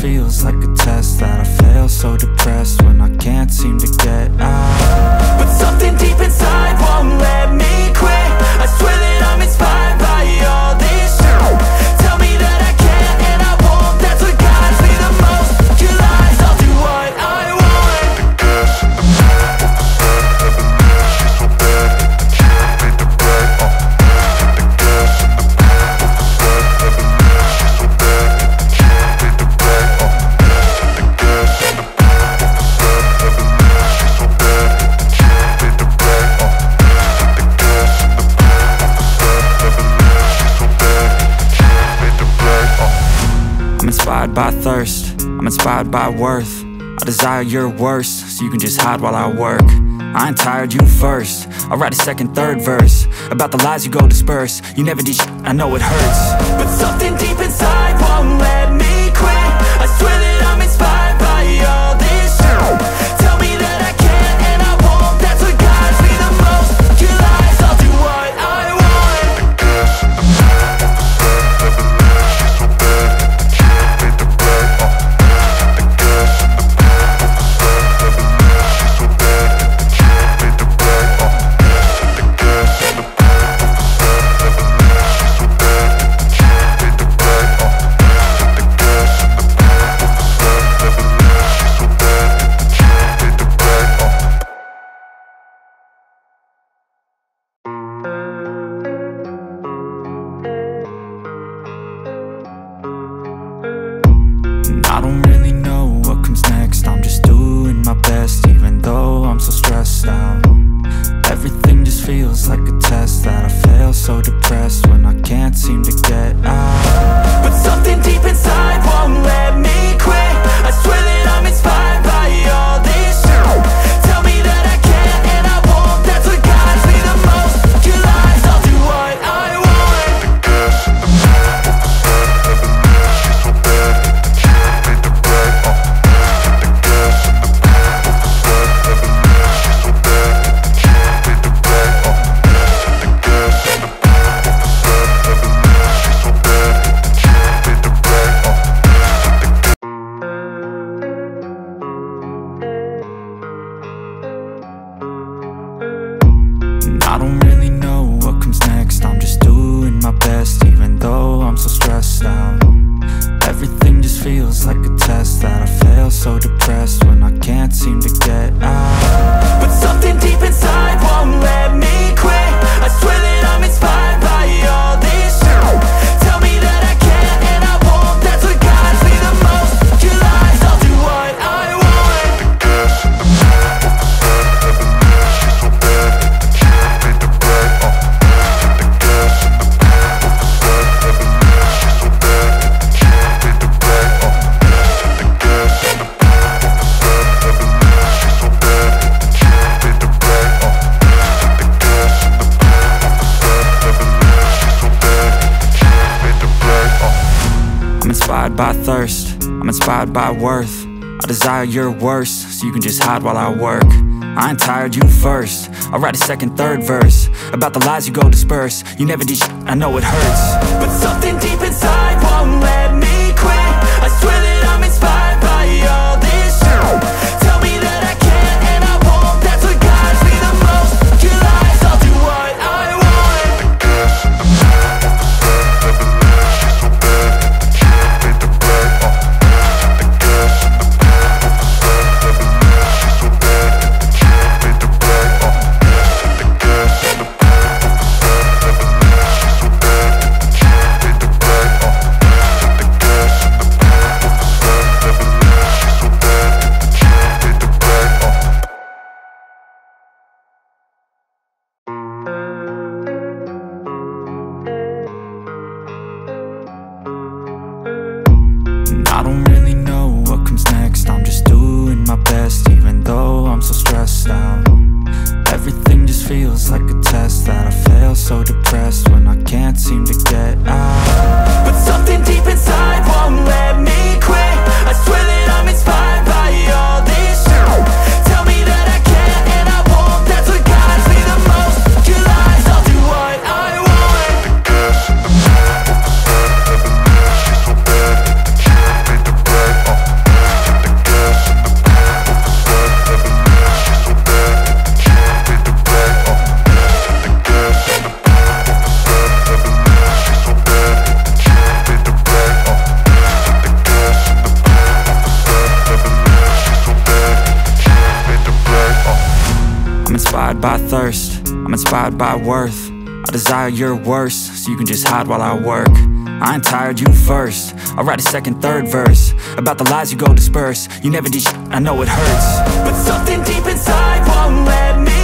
feels like a test that I fail, so depressed when I can't seem to get out. But something deep inside won't let me quit. I swear that I'm inspired by all this shit. Tell me that I can't and I won't. That's what guides me the most. Your lies, I'll do what I want. I'm inspired by thirst, I'm inspired by worth. I desire your worst, so you can just hide while I work. I ain't tired, you first. I'll write a second, third verse about the lies you go disperse. You never did shit, I know it hurts. But something deep inside won't let me quit. I swear that I'm inspired by all this shit. Tell me that I can't and I won't. That's what guides me the most. Your lies, I'll do what I want. I don't really know what comes next. I'm just doing my best, even though I'm so stressed out. Everything just feels like a test that I fail, so depressed when I can't seem to get out. But something deep inside won't let me quit. I swear that I'm inspired by all this shit. Tell me that I can't and I won't. That's what guides me the most. Your lies, I'll do what I want. I don't really know what comes next. I'm just doing my best, even though I'm so stressed out. Everything just feels like a test that I fail, so depressed when I can't seem to get out. But something deep inside won't let me quit. I swear that I'm inspired by all this shit. Tell me that I can't and I won't. That's what guides me the most. Your lies, I'll do what I want. I'm inspired by thirst, I'm inspired by worth. I desire your worst, so you can just hide while I work. I ain't tired, you first. I'll write a second, third verse about the lies you go disperse. You never did shit, I know it hurts. But something deep inside won't let me quit. I swear that I'm inspired by all this shit. Tell me that I can't and I won't. That's what guides me the most. Your lies, I'll do what I want. inspired by thirst, I'm inspired by worth. I desire your worst, so you can just hide while I work. I ain't tired, you first. I'll write a second, third verse about the lies you go disperse. You never did shit, I know it hurts, but something deep inside won't let me